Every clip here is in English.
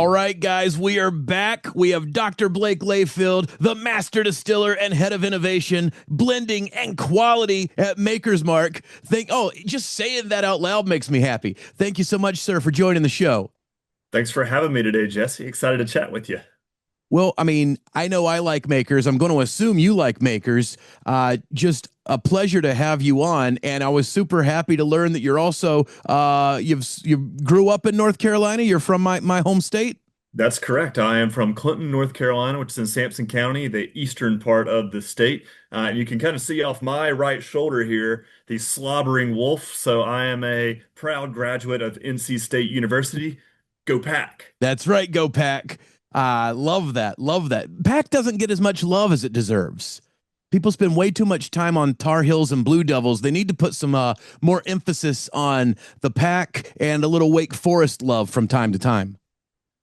All right, guys, we are back. We have Dr. Blake Layfield, the Master Distiller and Head of Innovation, Blending and Quality at Maker's Mark. Just saying that out loud makes me happy. Thank you so much, sir, for joining the show. Thanks for having me today, Jesse. Excited to chat with you. Well, I mean, I know I like makers. I'm going to assume you like makers. Just a pleasure to have you on, and I was super happy to learn that you're also you grew up in North Carolina. You're from my home state. That's correct. I am from Clinton, North Carolina, which is in Sampson County, the eastern part of the state. You can kind of see off my right shoulder here the slobbering wolf. So I am a proud graduate of NC State University. Go Pack. That's right, go Pack. Love that. Love that. Pack doesn't get as much love as it deserves. People spend way too much time on Tar Heels and Blue Devils. They need to put some more emphasis on the Pack and a little Wake Forest love from time to time.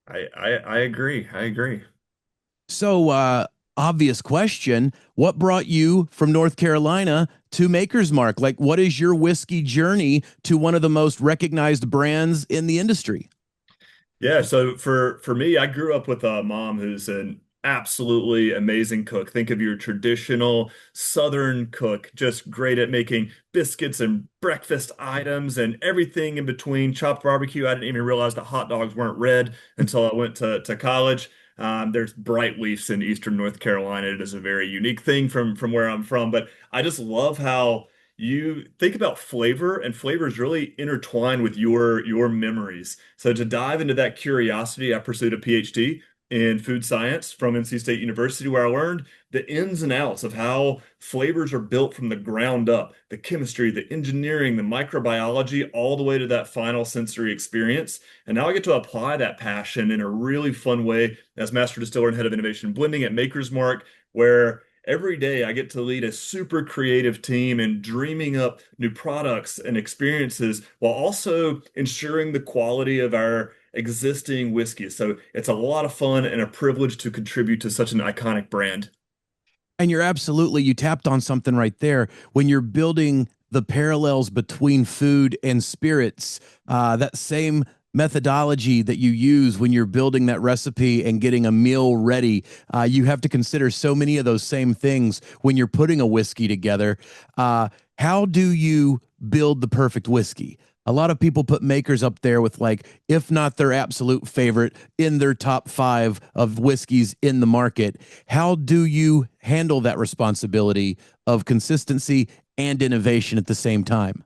I agree. I agree. So, obvious question. What brought you from North Carolina to Maker's Mark? Like, what is your whiskey journey to one of the most recognized brands in the industry? Yeah, so for me, I grew up with a mom who's an absolutely amazing cook. Think of your traditional Southern cook, just great at making biscuits and breakfast items and everything in between. Chopped barbecue. I didn't even realize that hot dogs weren't red until I went to college. There's bright leafs in Eastern North Carolina. It is a very unique thing from where I'm from, but I just love how you think about flavor, and flavor is really intertwined with your memories. So to dive into that curiosity, I pursued a PhD in food science from NC State University, where I learned the ins and outs of how flavors are built from the ground up, the chemistry, the engineering, the microbiology, all the way to that final sensory experience. And now I get to apply that passion in a really fun way as Master Distiller and Head of Innovation Blending at Maker's Mark, where every day I get to lead a super creative team and dreaming up new products and experiences while also ensuring the quality of our existing whiskey. So it's a lot of fun and a privilege to contribute to such an iconic brand. And you tapped on something right there. When you're building the parallels between food and spirits, that same methodology that you use when you're building that recipe and getting a meal ready, you have to consider so many of those same things when you're putting a whiskey together. How do you build the perfect whiskey? A lot of people put makers up there with, like, if not their absolute favorite, in their top five of whiskeys in the market. How do you handle that responsibility of consistency and innovation at the same time?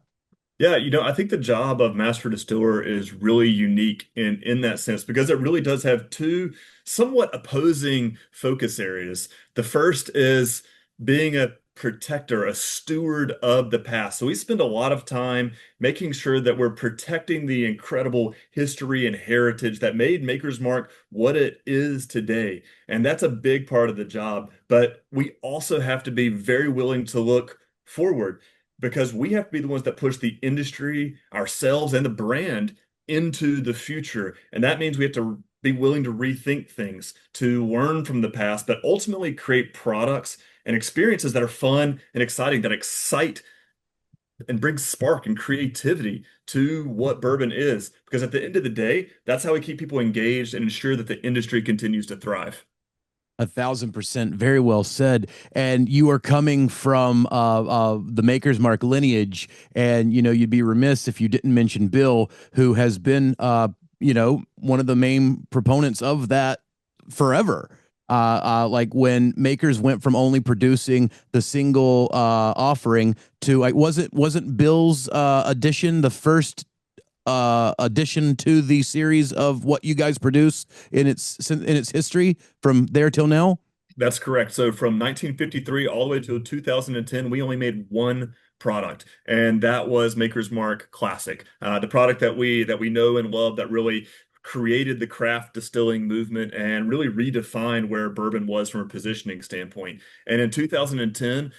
Yeah, I think the job of master distiller is really unique in that sense because it really does have two somewhat opposing focus areas. The first is being a protector, a steward of the past. So we spend a lot of time making sure that we're protecting the incredible history and heritage that made Maker's Mark what it is today. And that's a big part of the job. But we also have to be very willing to look forward because we have to be the ones that push the industry, ourselves, and the brand into the future. And that means we have to be willing to rethink things, to learn from the past, but ultimately create products and experiences that are fun and exciting, that excite and bring spark and creativity to what bourbon is. Because at the end of the day, that's how we keep people engaged and ensure that the industry continues to thrive. 1,000%. Very well said. And you are coming from the Maker's Mark lineage. And, you'd be remiss if you didn't mention Bill, who has been, one of the main proponents of that forever. Like when Makers went from only producing the single offering to, like, wasn't Bill's edition the first addition to the series of what you guys produce in its history from there till now? That's correct. So from 1953 all the way to 2010, we only made one product, and that was Maker's Mark Classic, the product that we know and love that really created the craft distilling movement and really redefined where bourbon was from a positioning standpoint. And in 2010,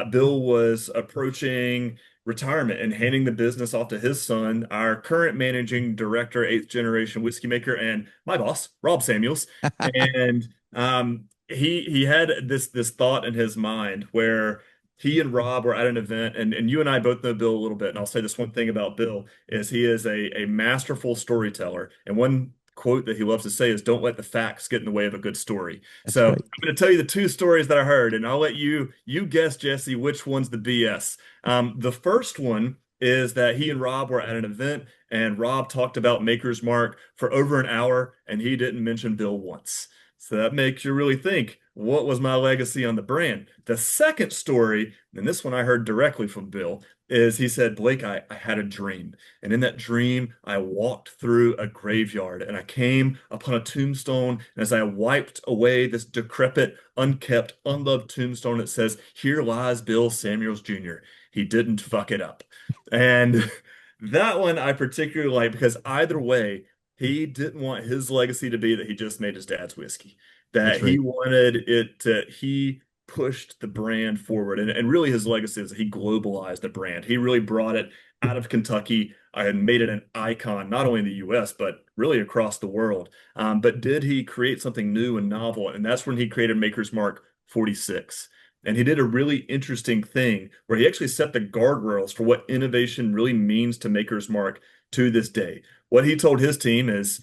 Bill was approaching retirement and handing the business off to his son, our current managing director, eighth generation whiskey maker, and my boss, Rob Samuels. And he had this thought in his mind where he and Rob were at an event, and you and I both know Bill a little bit. And I'll say this one thing about Bill is he is a masterful storyteller. And one quote that he loves to say is, "Don't let the facts get in the way of a good story." That's So right. I'm going to tell you the two stories that I heard, and I'll let you guess, Jesse, which one's the BS. The first one is that he and Rob were at an event, and Rob talked about Maker's Mark for over an hour, and he didn't mention Bill once. So that makes you really think, what was my legacy on the brand? The second story, and this one I heard directly from Bill, is he said, "Blake, I had a dream. And in that dream, I walked through a graveyard and I came upon a tombstone. And as I wiped away this decrepit, unkept, unloved tombstone, it says, 'Here lies Bill Samuels Jr. He didn't fuck it up.'" And that one I particularly like because either way, he didn't want his legacy to be that he just made his dad's whiskey, that That's he right. wanted it to, he pushed the brand forward. And really his legacy is he globalized the brand. He really brought it out of Kentucky and made it an icon, not only in the US, but really across the world. But did he create something new and novel? And that's when he created Maker's Mark 46. And he did a really interesting thing where he actually set the guardrails for what innovation really means to Maker's Mark to this day. What he told his team is,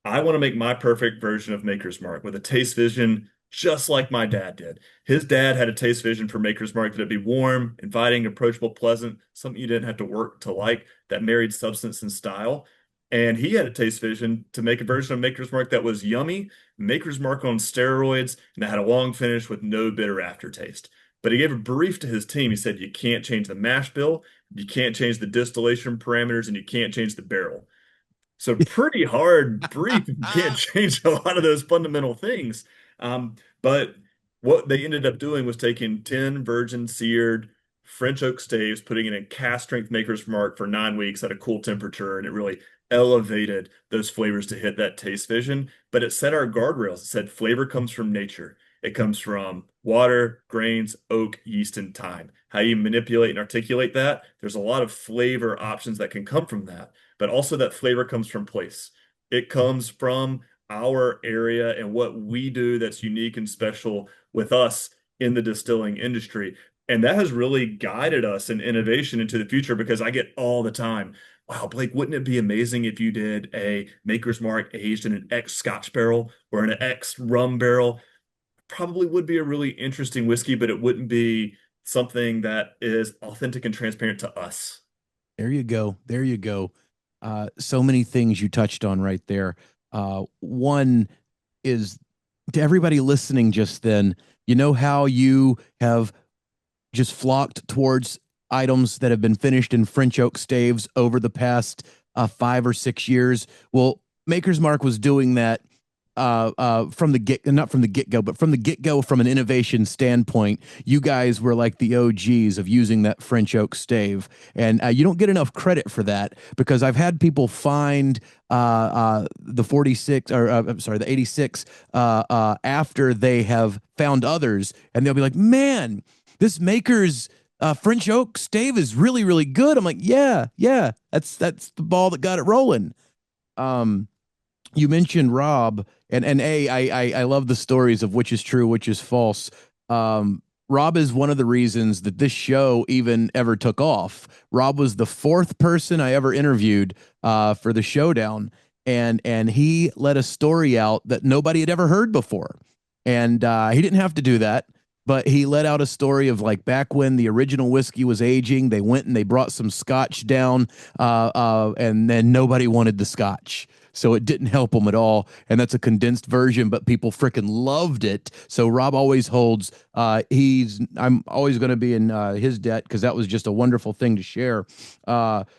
"I want to make my perfect version of Maker's Mark with a taste vision just like my dad did." His dad had a taste vision for Maker's Mark that it'd be warm, inviting, approachable, pleasant, something you didn't have to work to like, that married substance and style. And he had a taste vision to make a version of Maker's Mark that was yummy, Maker's Mark on steroids, and that had a long finish with no bitter aftertaste. But he gave a brief to his team. He said, "You can't change the mash bill, you can't change the distillation parameters, and you can't change the barrel." So pretty hard brief if you can't change a lot of those fundamental things. But what they ended up doing was taking 10 virgin seared French oak staves, putting it in cast strength Maker's Mark for 9 weeks at a cool temperature, and it really elevated those flavors to hit that taste vision. But it set our guardrails. It said flavor comes from nature. It comes from water, grains, oak, yeast, and thyme. How you manipulate and articulate that, there's a lot of flavor options that can come from that, but also that flavor comes from place. It comes from our area and what we do that's unique and special with us in the distilling industry. And that has really guided us in innovation into the future because I get all the time, "Wow, Blake, wouldn't it be amazing if you did a Maker's Mark aged in an X Scotch barrel or an X rum barrel?" Probably would be a really interesting whiskey, but it wouldn't be something that is authentic and transparent to us. There you go. There you go. So many things you touched on right there. One is to everybody listening just then, you know how you have just flocked towards items that have been finished in French oak staves over the past 5 or 6 years. Well, Maker's Mark was doing that from the not from the get go, but from the get go, from an innovation standpoint. You guys were like the OGs of using that French oak stave, and you don't get enough credit for that because I've had people find the 46 or I'm sorry, the 86 after they have found others, and they'll be like, "Man, this Maker's French oak stave is really, really good." I'm like, yeah, yeah, that's the ball that got it rolling. Um, you mentioned Rob, and I love the stories of which is true, which is false. Rob is one of the reasons that this show even ever took off. Rob was the fourth person I ever interviewed for the showdown, and he let a story out that nobody had ever heard before, and he didn't have to do that. But he let out a story of like back when the original whiskey was aging, they went and they brought some scotch down, and then nobody wanted the scotch. So it didn't help them at all. And that's a condensed version, but people freaking loved it. So Rob always holds, I'm always going to be in his debt because that was just a wonderful thing to share. But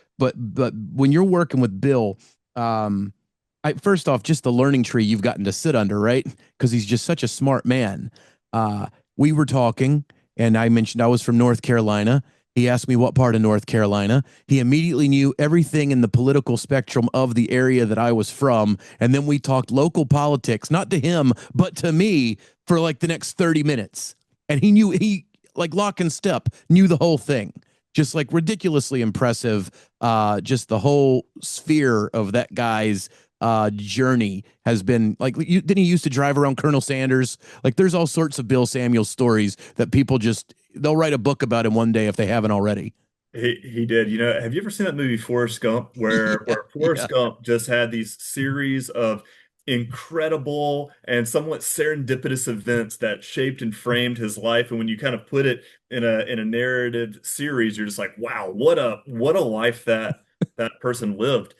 when you're working with Bill, first off, just the learning tree you've gotten to sit under, right? Because he's just such a smart man. We were talking, and I mentioned I was from North Carolina. He asked me what part of North Carolina. He immediately knew everything in the political spectrum of the area that I was from. And then we talked local politics, not to him, but to me for like the next 30 minutes. And he like lock and step, knew the whole thing. Just like ridiculously impressive. Just the whole sphere of that guy's journey has been like, didn't he used to drive around Colonel Sanders? Like there's all sorts of Bill Samuels stories that people just, they'll write a book about him one day if they haven't already. He did. Have you ever seen that movie Forrest Gump, where Yeah, Forrest yeah. Gump just had these series of incredible and somewhat serendipitous events that shaped and framed his life, and when you kind of put it in a narrative series, you're just like, wow, what a life that person lived.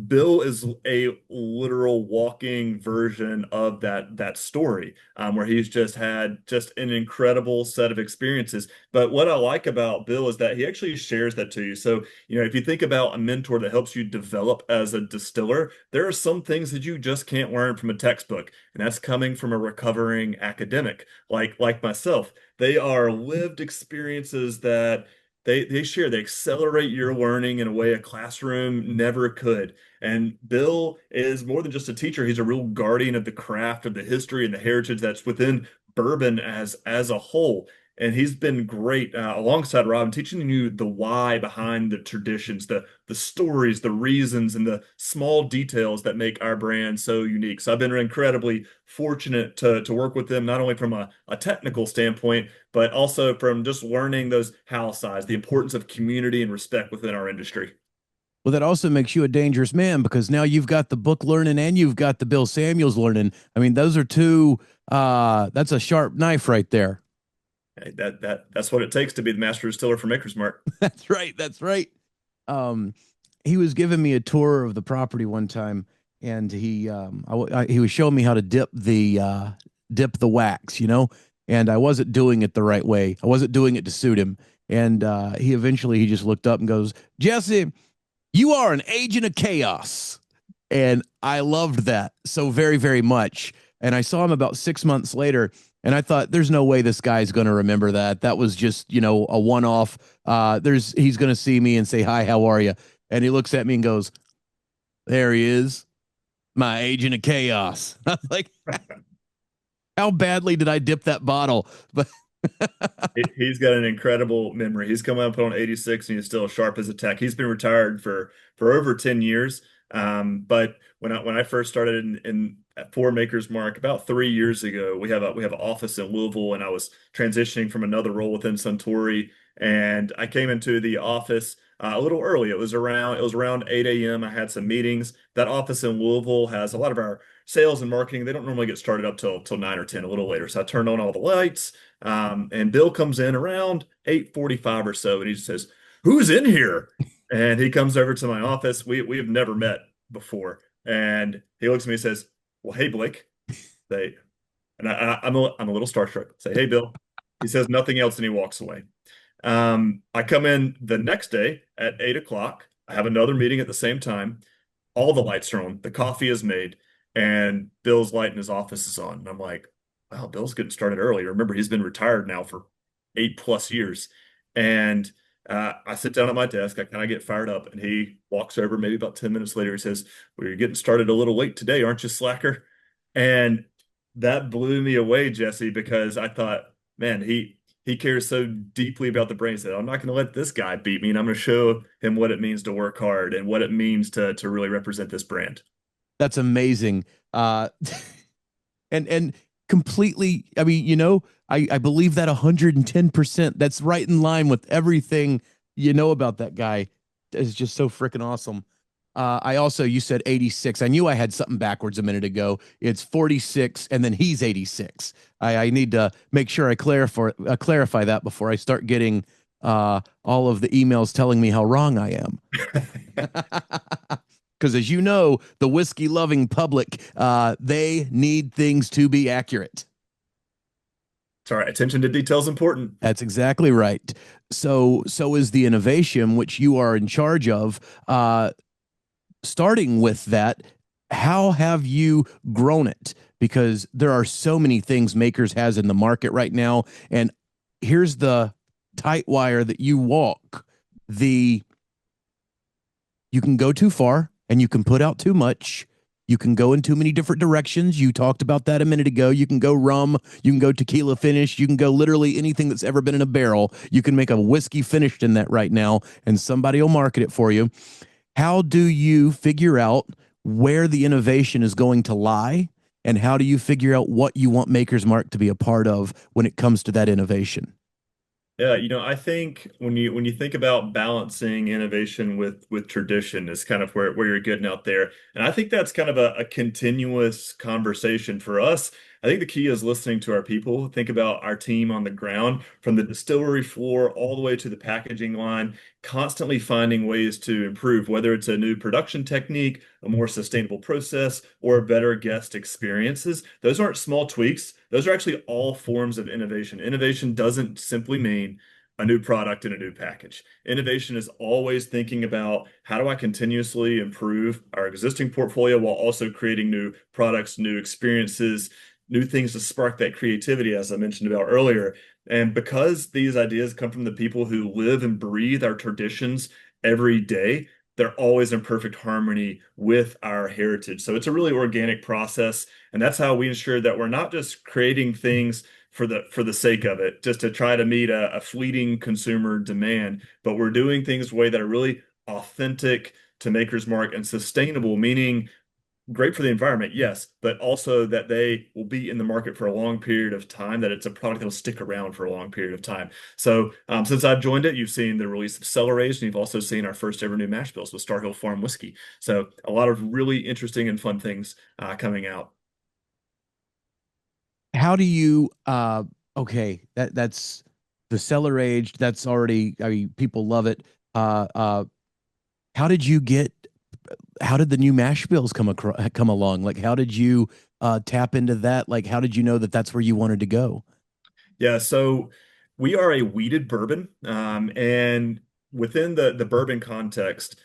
Bill is a literal walking version of that story, where he's just had just an incredible set of experiences. But what I like about Bill is that he actually shares that to you. So, if you think about a mentor that helps you develop as a distiller, there are some things that you just can't learn from a textbook, and that's coming from a recovering academic like myself. They are lived experiences that they share. They accelerate your learning in a way a classroom never could. And Bill is more than just a teacher. He's a real guardian of the craft, of the history and the heritage that's within bourbon as a whole. And he's been great alongside Robin, teaching you the why behind the traditions, the stories, the reasons, and the small details that make our brand so unique. So I've been incredibly fortunate to work with them, not only from a technical standpoint, but also from just learning those how sides, the importance of community and respect within our industry. Well, that also makes you a dangerous man because now you've got the book learning and you've got the Bill Samuels learning. I mean, those are two, that's a sharp knife right there. Hey, that's what it takes to be the master distiller for Maker's Mark. That's right. That's right. Um, he was giving me a tour of the property one time, and he was showing me how to dip the wax, and I wasn't doing it the right way. I wasn't doing it to suit him, and he just looked up and goes, "Jesse, you are an agent of chaos," and I loved that so very very much. And I saw him about 6 months later, and I thought, there's no way this guy's going to remember that. That was just, a one off. He's going to see me and say, "Hi, how are you?" And he looks at me and goes, "There he is, my agent of chaos." I was like, how badly did I dip that bottle? But He's got an incredible memory. He's coming up on 86 and he's still sharp as a tack. He's been retired for over 10 years. But when I first started in at Four Makers Mark about 3 years ago, we have an office in Louisville, and I was transitioning from another role within Suntory, and I came into the office a little early. It was around 8 a.m. I had some meetings. That office in Louisville has a lot of our sales and marketing. They don't normally get started up till 9 or 10, a little later. So I turned on all the lights. And Bill comes in around 8:45 or so, and he says, "Who's in here?" And he comes over to my office. We have never met before, and he looks at me and says, "Well, hey, Blake." They and I'm a little starstruck. Say, "Hey, Bill." He says nothing else, and he walks away. I come in the next day at 8 o'clock. I have another meeting at the same time. All the lights are on. The coffee is made, and Bill's light in his office is on. And I'm like, wow, Bill's getting started early. Remember, he's been retired now for 8+ years. And I sit down at my desk. I kind of get fired up, and he walks over maybe about 10 minutes later. He says, "Well, you're getting started a little late today, aren't you, slacker?" And that blew me away, Jesse, because I thought, man, he cares so deeply about the brain. He said, "I'm not going to let this guy beat me, and I'm going to show him what it means to work hard and what it means to really represent this brand." that's amazing. And completely, I mean, I believe that 110%. That's right in line with everything about that guy. Is just so freaking awesome. I also, you said 86. I knew I had something backwards a minute ago. It's 46, and then he's 86. I need to make sure I clarify that before I start getting all of the emails telling me how wrong I am. Because as you know, the whiskey loving public, they need things to be accurate. Sorry, attention to detail is important. That's exactly right. So is the innovation, which you are in charge of. Starting with that, how have you grown it? Because there are so many things Makers has in the market right now, and here's the tight wire that you walk. The You can go too far and you can put out too much. You can go in too many different directions. You talked about that a minute ago. You can go rum, you can go tequila finish, you can go literally anything that's ever been in a barrel. You can make a whiskey finished in that right now, and somebody will market it for you. How do you figure out where the innovation is going to lie? And how do you figure out what you want Maker's Mark to be a part of when it comes to that innovation? Yeah, I think when you think about balancing innovation with tradition is kind of where you're getting out there. And I think that's kind of a continuous conversation for us. I think the key is listening to our people. Think about our team on the ground, from the distillery floor all the way to the packaging line, constantly finding ways to improve, whether it's a new production technique, a more sustainable process, or better guest experiences. Those aren't small tweaks. Those are actually all forms of innovation. Innovation doesn't simply mean a new product in a new package. Innovation is always thinking about how do I continuously improve our existing portfolio while also creating new products, new experiences, new things to spark that creativity, as I mentioned about earlier. And because these ideas come from the people who live and breathe our traditions every day, they're always in perfect harmony with our heritage. So it's a really organic process, and that's how we ensure that we're not just creating things for the sake of it, just to try to meet a fleeting consumer demand, but we're doing things the way that are really authentic to Maker's Mark and sustainable, meaning great for the environment, yes, but also that they will be in the market for a long period of time, that it's a product that'll stick around for a long period of time. So since I've joined it, you've seen the release of Cellar Aged, and you've also seen our first ever new mash bills with Star Hill Farm whiskey. So a lot of really interesting and fun things coming out. How do you okay, that's the cellar aged, that's already, I mean, people love it. How did you get how did the new mash bills come along? Like how did you tap into that? Like how did you know that that's where you wanted to go? Yeah, so we are a wheated bourbon, and within the bourbon context,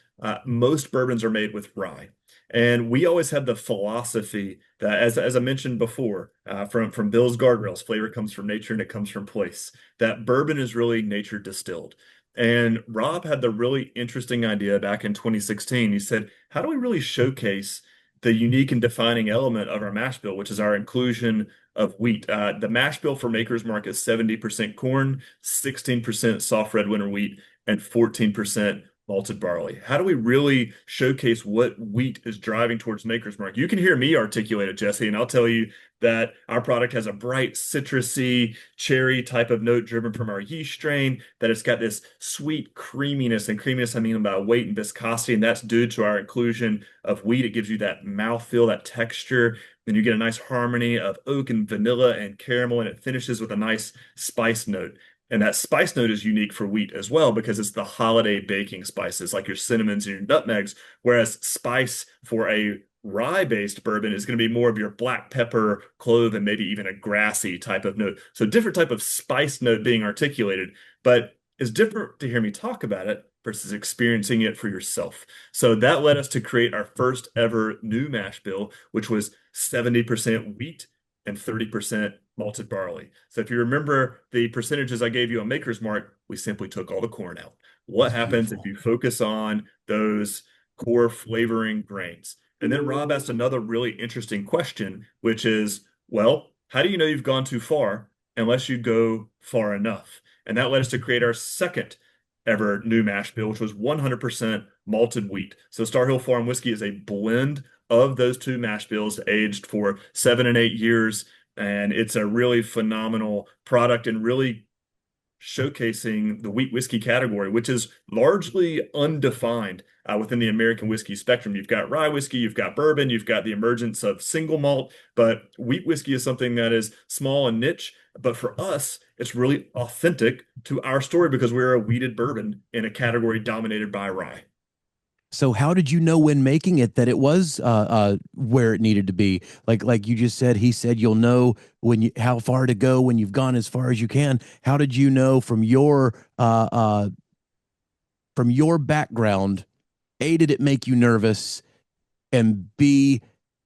most bourbons are made with rye. And we always had the philosophy that, as I mentioned before, from Bill's Guardrails, flavor comes from nature and it comes from place. That bourbon is really nature distilled. And Rob had the really interesting idea back in 2016. He said, "How do we really showcase the unique and defining element of our mash bill, which is our inclusion of wheat?" The mash bill for Maker's Mark is 70% corn, 16% soft red winter wheat, and 14% malted barley. How do we really showcase what wheat is driving towards Maker's Mark? You can hear me articulate it, Jesse, and I'll tell you that our product has a bright citrusy cherry type of note driven from our yeast strain, that it's got this sweet creaminess, and creaminess I mean by weight and viscosity, and that's due to our inclusion of wheat. It gives you that mouthfeel, that texture. Then you get a nice harmony of oak and vanilla and caramel, and it finishes with a nice spice note. And that spice note is unique for wheat as well because it's the holiday baking spices like your cinnamons and your nutmegs, whereas spice for a rye-based bourbon is going to be more of your black pepper, clove, and maybe even a grassy type of note. So different type of spice note being articulated, but it's different to hear me talk about it versus experiencing it for yourself. So that led us to create our first ever new mash bill, which was 70% wheat and 30% malted barley. So if you remember the percentages I gave you on Maker's Mark, we simply took all the corn out. What That's happens if beautiful. you focus on those core flavoring grains? And then Rob asked another really interesting question, which is, well, how do you know you've gone too far unless you go far enough? And that led us to create our second ever new mash bill, which was 100% malted wheat. So Star Hill Farm whiskey is a blend of those two mash bills aged for 7 and 8 years. And it's a really phenomenal product and really showcasing the wheat whiskey category, which is largely undefined within the American whiskey spectrum. You've got rye whiskey, you've got bourbon, you've got the emergence of single malt, but wheat whiskey is something that is small and niche. But for us, it's really authentic to our story because we're a wheated bourbon in a category dominated by rye. So how did you know when making it that it was where it needed to be? Like you just said, he said you'll know when you how far to go when you've gone as far as you can. How did you know from your background, A, did it make you nervous? And B,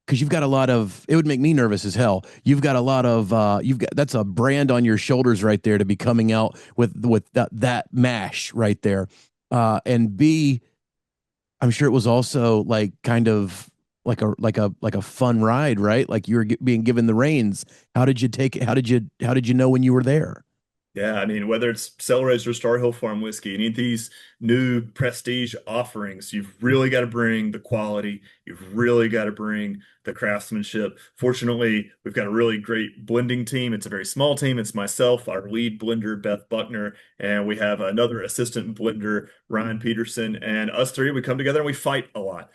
because you've got a lot of it would make me nervous as hell. You've got a lot of you've got that's a brand on your shoulders right there to be coming out with that mash right there. And B, I'm sure it was also like kind of like a fun ride, right? Like you were being given the reins. How did you take it? How did you know when you were there? Yeah, I mean, whether it's Cellar Aged or Star Hill Farm whiskey, any of these new prestige offerings, you've really got to bring the quality. You've really got to bring the craftsmanship. Fortunately, we've got a really great blending team. It's a very small team. It's myself, our lead blender, Beth Buckner, and we have another assistant blender, Ryan Peterson. And us three, we come together and we fight a lot.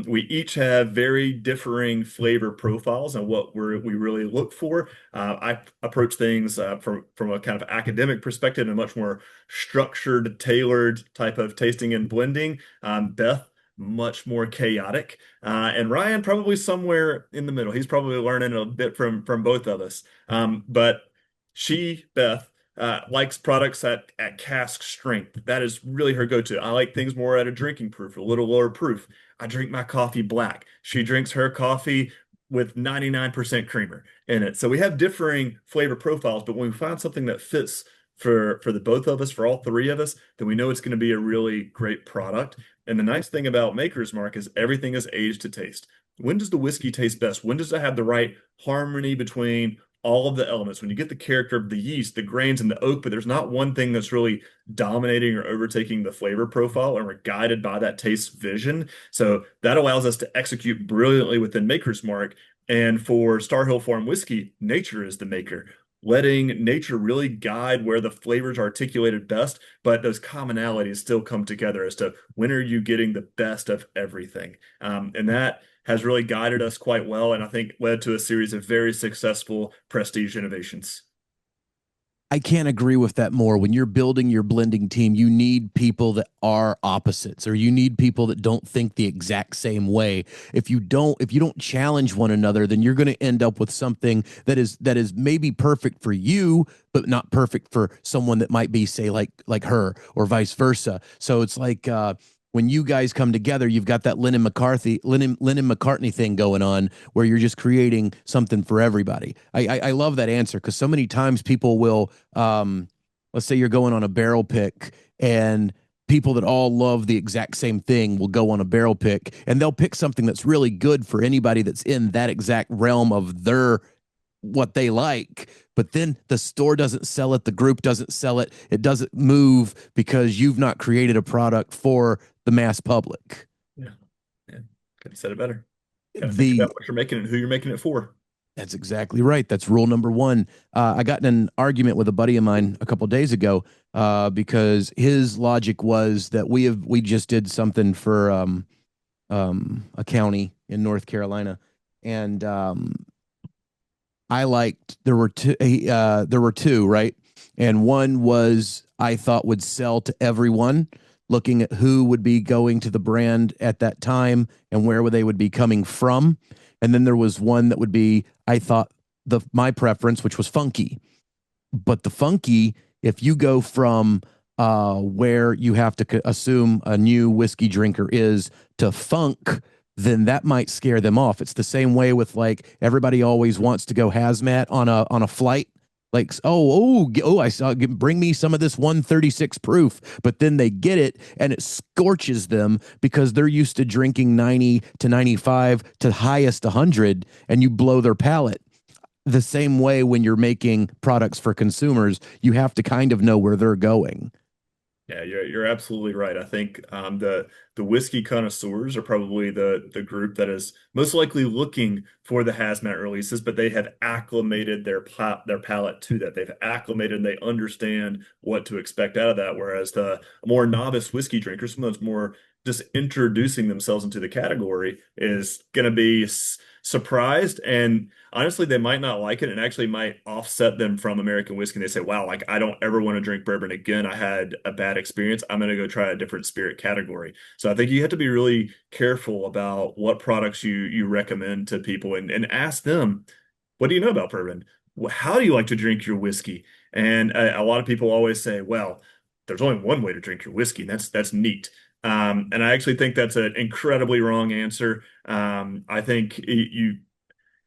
We each have very differing flavor profiles and what we really look for. I approach things from a kind of academic perspective and a much more structured, tailored type of tasting and blending. Beth, much more chaotic, and Ryan probably somewhere in the middle. He's probably learning a bit from both of us. But Beth, likes products at cask strength. That is really her go-to. I like things more at a drinking proof, a little lower proof. I drink my coffee black. She drinks her coffee with 99% creamer in it. So we have differing flavor profiles, but when we find something that fits for the both of us, for all three of us, then we know it's going to be a really great product. And the nice thing about Maker's Mark is everything is aged to taste. When does the whiskey taste best? When does it have the right harmony between all of the elements? When you get the character of the yeast, the grains, and the oak, but there's not one thing that's really dominating or overtaking the flavor profile, and we're guided by that taste vision. So that allows us to execute brilliantly within Maker's Mark. And for Star Hill Farm whiskey, nature is the maker. Letting nature really guide where the flavors are articulated best, but those commonalities still come together as to when are you getting the best of everything. And that has really guided us quite well, and I think led to a series of very successful prestige innovations. I can't agree with that more. When you're building your blending team, you need people that are opposites, or you need people that don't think the exact same way. If you don't challenge one another, then you're going to end up with something that is maybe perfect for you, but not perfect for someone that might be, say, like her, or vice versa. So it's like when you guys come together, you've got that Lennon McCartney thing going on, where you're just creating something for everybody. I love that answer, because so many times people will, let's say you're going on a barrel pick, and people that all love the exact same thing will go on a barrel pick, and they'll pick something that's really good for anybody that's in that exact realm of their what they like. But then the store doesn't sell it, the group doesn't sell it, it doesn't move, because you've not created a product for the mass public. Yeah, yeah. Could have said it better. Got to think The about what you're making and who you're making it for. That's exactly right. That's rule number one. I got in an argument with a buddy of mine a couple of days ago, because his logic was that we just did something for a county in North Carolina, and I liked there were two, right, and one was I thought would sell to everyone, looking at who would be going to the brand at that time and where they would be coming from. And then there was one that would be, I thought, my preference, which was funky. But the funky, if you go from where you have to assume a new whiskey drinker is, to funk, then that might scare them off. It's the same way with, like, everybody always wants to go hazmat on a flight. Like, I saw, bring me some of this 136 proof, but then they get it and it scorches them, because they're used to drinking 90 to 95 to highest 100, and you blow their palate. The same way when you're making products for consumers, you have to kind of know where they're going. Yeah, you're absolutely right. I think the whiskey connoisseurs are probably the group that is most likely looking for the hazmat releases, but they have acclimated their palate to that. They've acclimated and they understand what to expect out of that. Whereas the more novice whiskey drinkers, someone that's more just introducing themselves into the category, is going to be surprised, and honestly they might not like it, and actually might offset them from American whiskey. And they say, wow, like, I don't ever want to drink bourbon again. I had a bad experience. I'm going to go try a different spirit category. So I think you have to be really careful about what products you recommend to people, and ask them, what do you know about bourbon? How do you like to drink your whiskey? And a lot of people always say, well, there's only one way to drink your whiskey, and that's neat. And I actually think that's an incredibly wrong answer. I think you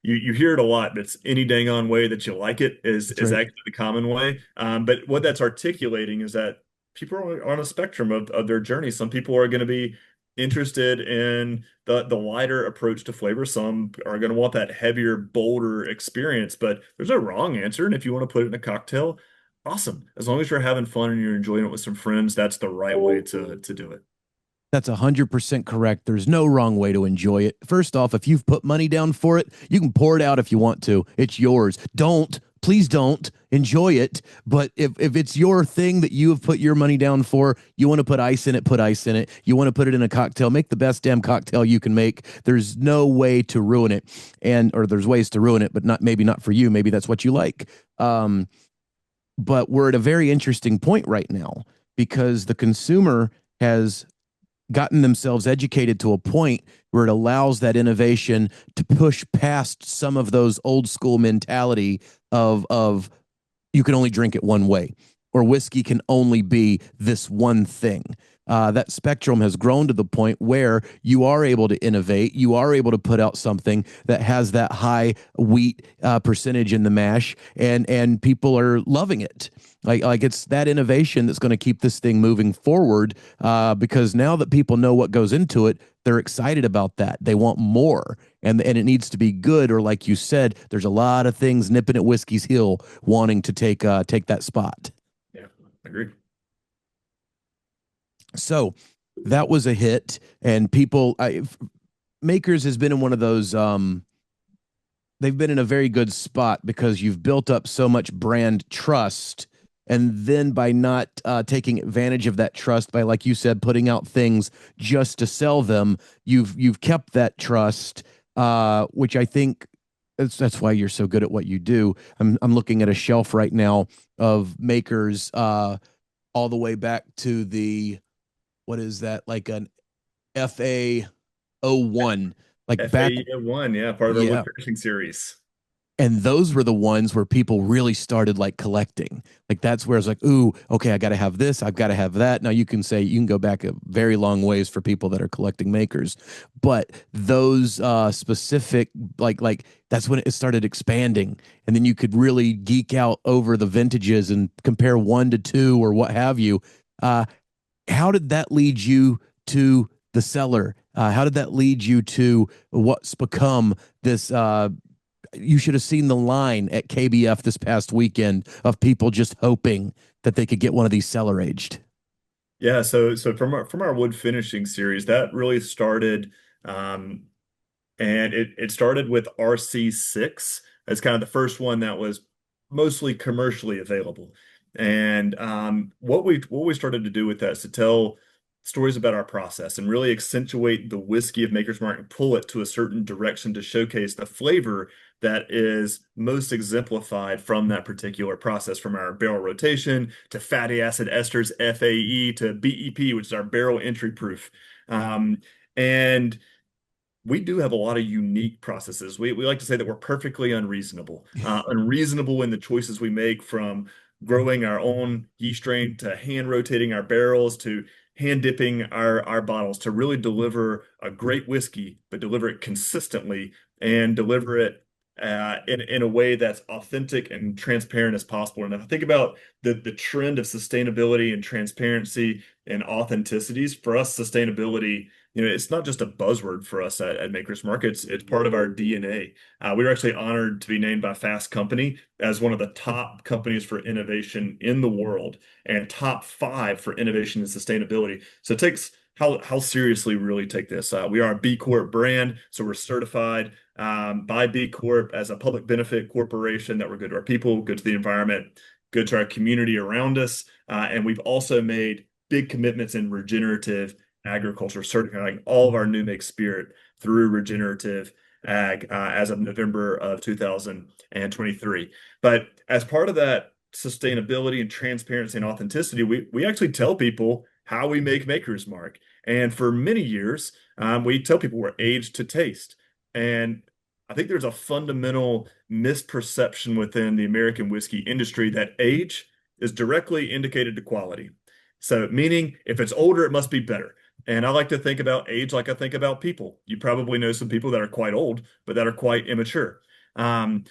hear it a lot, but it's any dang on way that you like it is That's is right. actually the common way. But what that's articulating is that people are on a spectrum of their journey. Some people are going to be interested in the lighter approach to flavor. Some are going to want that heavier, bolder experience. But there's no wrong answer, and if you want to put it in a cocktail, awesome. As long as you're having fun and you're enjoying it with some friends, that's the right way to do it. That's 100% correct. There's no wrong way to enjoy it. First off, if you've put money down for it, you can pour it out if you want to. It's yours. Please don't enjoy it. But if it's your thing that you have put your money down for, you want to put ice in it, put ice in it. You want to put it in a cocktail, make the best damn cocktail you can make. There's no way to ruin it. Or there's ways to ruin it, but maybe not for you. Maybe that's what you like. But we're at a very interesting point right now because the consumer has gotten themselves educated to a point where it allows that innovation to push past some of those old school mentality of you can only drink it one way or whiskey can only be this one thing. That spectrum has grown to the point where you are able to innovate. You are able to put out something that has that high wheat percentage in the mash, and people are loving it. Like it's that innovation that's going to keep this thing moving forward. Because now that people know what goes into it, they're excited about that. They want more, and it needs to be good. Or like you said, there's a lot of things nipping at whiskey's heel, wanting to take that spot. Yeah, I agree. So that was a hit, and Makers has been in one of those. They've been in a very good spot because you've built up so much brand trust, and then by not taking advantage of that trust, by like you said, putting out things just to sell them, you've kept that trust, which I think that's why you're so good at what you do. I'm looking at a shelf right now of Makers, all the way back to the what is that, like an FA 01, like back. FA1, yeah, part of our wood Yeah. finishing series. And those were the ones where people really started like collecting. Like that's where it's like, ooh, okay, I got to have this, I've got to have that. Now you can say you can go back a very long ways for people that are collecting Makers, but those specific, like that's when it started expanding, and then you could really geek out over the vintages and compare 1 to 2 or what have you. Uh, how did that lead you to the cellar? How did that lead you to what's become this? You should have seen the line at KBF this past weekend of people just hoping that they could get one of these cellar aged. Yeah, so from our wood finishing series, that really started, um, and it started with RC6 as kind of the first one that was mostly commercially available. And what we started to do with that is to tell stories about our process and really accentuate the whiskey of Maker's Mark and pull it to a certain direction to showcase the flavor that is most exemplified from that particular process, from our barrel rotation to fatty acid esters, FAE, to BEP, which is our barrel entry proof. Um, and we do have a lot of unique processes. We like to say that we're perfectly unreasonable, unreasonable in the choices we make, from growing our own yeast strain to hand rotating our barrels to hand dipping our bottles to really deliver a great whiskey, but deliver it consistently and deliver it in a way that's authentic and transparent as possible. And if I think about the trend of sustainability and transparency and authenticities, for us, sustainability, it's not just a buzzword for us at Maker's Mark. It's part of our DNA. We were actually honored to be named by Fast Company as one of the top companies for innovation in the world and top 5 for innovation and sustainability. So it takes how seriously we really take this. We are a B Corp brand, so we're certified by B Corp as a public benefit corporation, that we're good to our people, good to the environment, good to our community around us. And we've also made big commitments in regenerative agriculture, certifying all of our new make spirit through regenerative ag as of November of 2023. But as part of that sustainability and transparency and authenticity, we actually tell people how we make Maker's Mark. And for many years, we tell people we're aged to taste. And I think there's a fundamental misperception within the American whiskey industry that age is directly indicated to quality. So, meaning if it's older, it must be better. And I like to think about age like I think about people. You probably know some people that are quite old, but that are quite immature.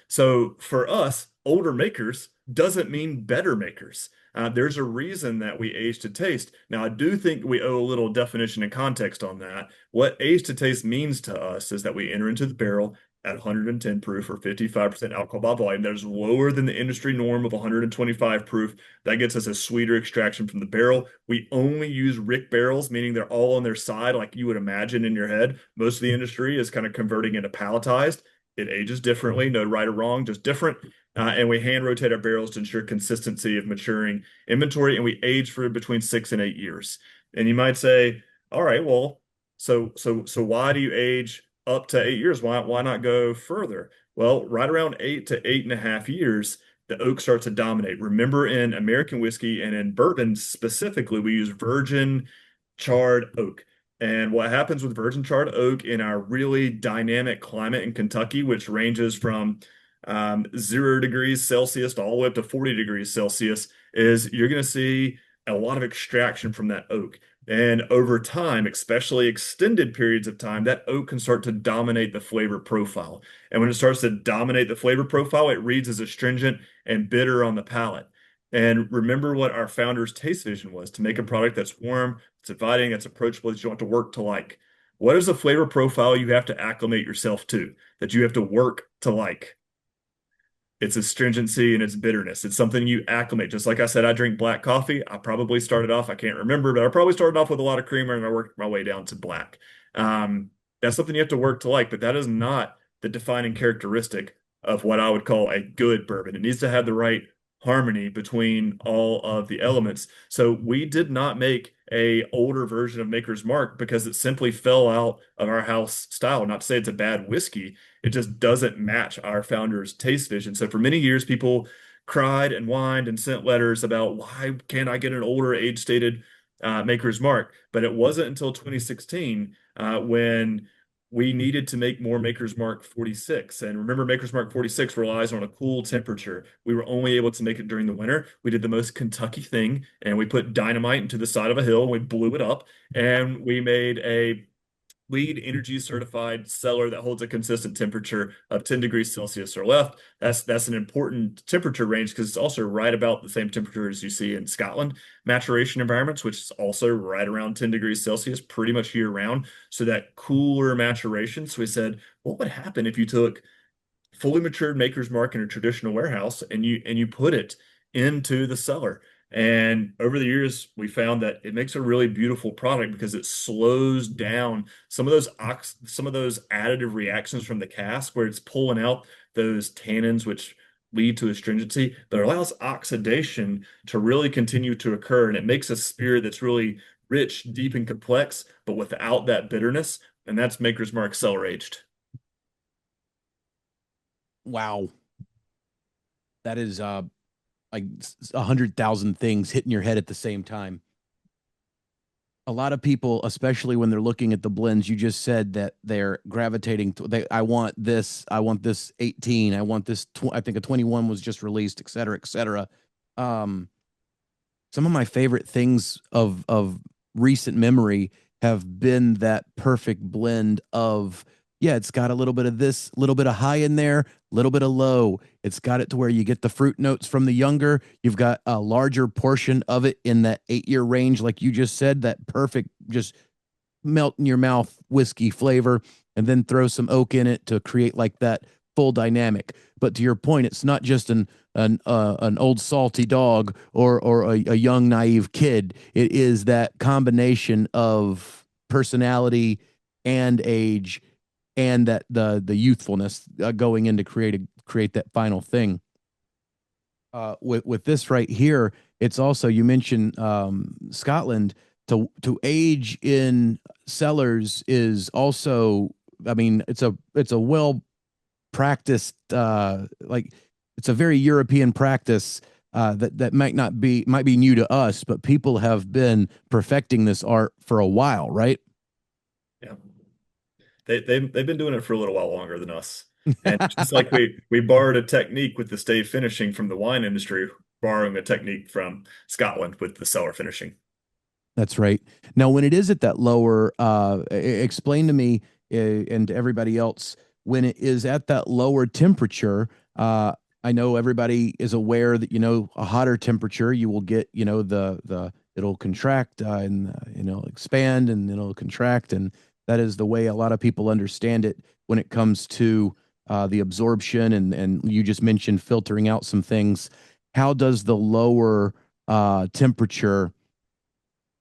So for us, older makers doesn't mean better makers. There's a reason that we age to taste. Now, I do think we owe a little definition and context on that. What age to taste means to us is that we enter into the barrel at 110 proof or 55% alcohol by volume. That is lower than the industry norm of 125 proof. That gets us a sweeter extraction from the barrel. We only use rick barrels, meaning they're all on their side, like you would imagine in your head. Most of the industry is kind of converting into palletized. It ages differently, no right or wrong, just different. And we hand rotate our barrels to ensure consistency of maturing inventory, and we age for between 6 and 8 years. And you might say, all right, well, so why do you age up to 8 years? Why not go further? Well, right around 8 to 8.5 years, the oak starts to dominate. Remember, in American whiskey and in bourbon specifically, we use virgin charred oak. And what happens with virgin charred oak in our really dynamic climate in Kentucky, which ranges from 0 degrees Celsius to all the way up to 40 degrees Celsius, is you're going to see a lot of extraction from that oak. And over time, especially extended periods of time, that oak can start to dominate the flavor profile. And when it starts to dominate the flavor profile, it reads as astringent and bitter on the palate. And remember what our founder's taste vision was: to make a product that's warm, it's inviting, it's approachable, that you don't have to work to like. What is the flavor profile you have to acclimate yourself to, that you have to work to like? Its astringency and its bitterness. It's something you acclimate. Just like I said, I drink black coffee. I probably started off, I can't remember, but I probably started off with a lot of creamer and I worked my way down to black. That's something you have to work to like, but that is not the defining characteristic of what I would call a good bourbon. It needs to have the right harmony between all of the elements. So we did not make a older version of Maker's Mark because it simply fell out of our house style. Not to say it's a bad whiskey, it just doesn't match our founder's taste vision. So for many years, people cried and whined and sent letters about, why can't I get an older age stated Maker's Mark? But it wasn't until 2016 when we needed to make more Maker's Mark 46. And remember, Maker's Mark 46 relies on a cool temperature. We were only able to make it during the winter. We did the most Kentucky thing, and we put dynamite into the side of a hill, and we blew it up, and we made a LEED Energy certified cellar that holds a consistent temperature of 10 degrees Celsius or less. That's an important temperature range because it's also right about the same temperature as you see in Scotland maturation environments, which is also right around 10 degrees Celsius pretty much year round. So that cooler maturation. So we said, what would happen if you took fully matured Maker's Mark in a traditional warehouse and you put it into the cellar? And over the years, we found that it makes a really beautiful product because it slows down some of those additive reactions from the cask, where it's pulling out those tannins, which lead to astringency, but it allows oxidation to really continue to occur. And it makes a spirit that's really rich, deep, and complex, but without that bitterness. And that's Maker's Mark Cellar Aged. Wow. That is like 100,000 things hitting your head at the same time. A lot of people, especially when they're looking at the blends, you just said that they're gravitating to, I want this 18, I want this, I think a 21 was just released, et cetera, et cetera. Some of my favorite things of recent memory have been that perfect blend of, yeah, it's got a little bit of this, a little bit of high in there, a little bit of low. It's got it to where you get the fruit notes from the younger. You've got a larger portion of it in that 8-year range, like you just said, that perfect, just melt in your mouth whiskey flavor, and then throw some oak in it to create like that full dynamic. But to your point, it's not just an old salty dog or a young naive kid. It is that combination of personality and age and that the youthfulness going in to create that final thing. With this right here, it's also, you mentioned Scotland, to age in cellars is also, I mean, it's a well practiced, like it's a very European practice that might be new to us, but people have been perfecting this art for a while, right? Yeah. They've been doing it for a little while longer than us. And just like we borrowed a technique with the stave finishing from the wine industry, borrowing a technique from Scotland with the cellar finishing. That's right. Now, when it is at that lower, explain to me and to everybody else, when it is at that lower temperature, I know everybody is aware that, a hotter temperature, you will get, it'll contract and, expand and it'll contract. And that is the way a lot of people understand it when it comes to the absorption, and you just mentioned filtering out some things. How does the lower temperature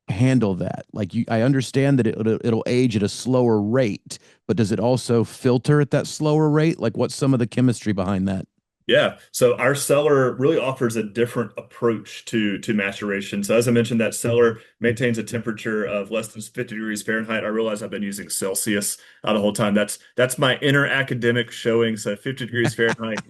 handle that? Like I understand that it'll age at a slower rate, but does it also filter at that slower rate? Like what's some of the chemistry behind that? Yeah, so our cellar really offers a different approach to maturation. So as I mentioned, that cellar maintains a temperature of less than 50 degrees Fahrenheit. I realize I've been using Celsius the whole time. That's my inner academic showing. So 50 degrees Fahrenheit,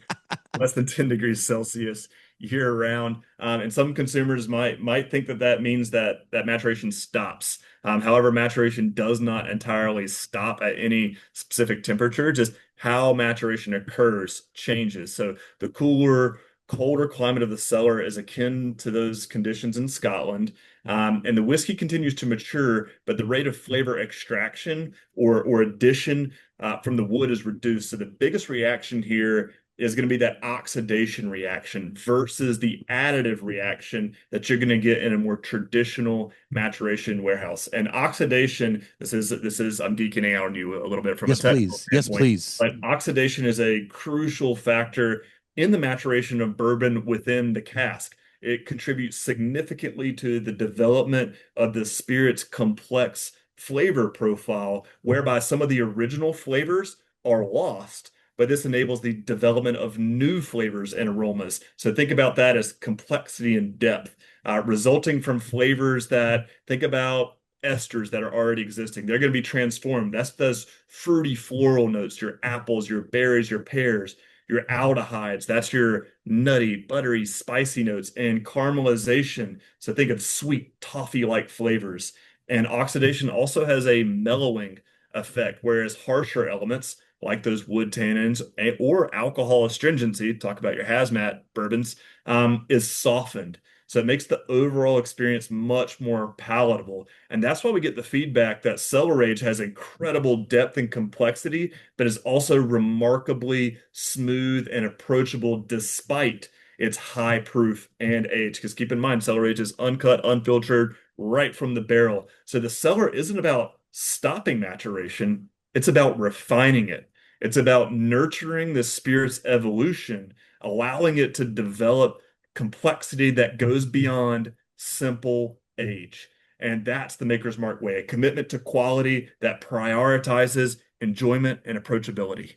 less than 10 degrees Celsius year round. And some consumers might think that that means that maturation stops. However, maturation does not entirely stop at any specific temperature. Just how maturation occurs changes. So the cooler, colder climate of the cellar is akin to those conditions in Scotland. And the whiskey continues to mature, but the rate of flavor extraction or addition from the wood is reduced. So the biggest reaction here is going to be that oxidation reaction versus the additive reaction that you're going to get in a more traditional maturation warehouse. And oxidation, this is I'm geeking out on you a little bit from a Yes, technical please. Yes, standpoint, please. but oxidation is a crucial factor in the maturation of bourbon within the cask. It contributes significantly to the development of the spirit's complex flavor profile, whereby some of the original flavors are lost, but this enables the development of new flavors and aromas. So think about that as complexity and depth, resulting from flavors that think about esters that are already existing. They're going to be transformed. That's those fruity floral notes, your apples, your berries, your pears, your aldehydes. That's your nutty, buttery, spicy notes and caramelization. So think of sweet, toffee-like flavors. And oxidation also has a mellowing effect, whereas harsher elements like those wood tannins or alcohol astringency, talk about your hazmat bourbons, is softened. So it makes the overall experience much more palatable. And that's why we get the feedback that Cellar Age has incredible depth and complexity, but is also remarkably smooth and approachable despite its high proof and age. Because keep in mind, Cellar Age is uncut, unfiltered, right from the barrel. So the cellar isn't about stopping maturation, it's about refining it. It's about nurturing the spirit's evolution, allowing it to develop complexity that goes beyond simple age. And that's the Maker's Mark way, a commitment to quality that prioritizes enjoyment and approachability.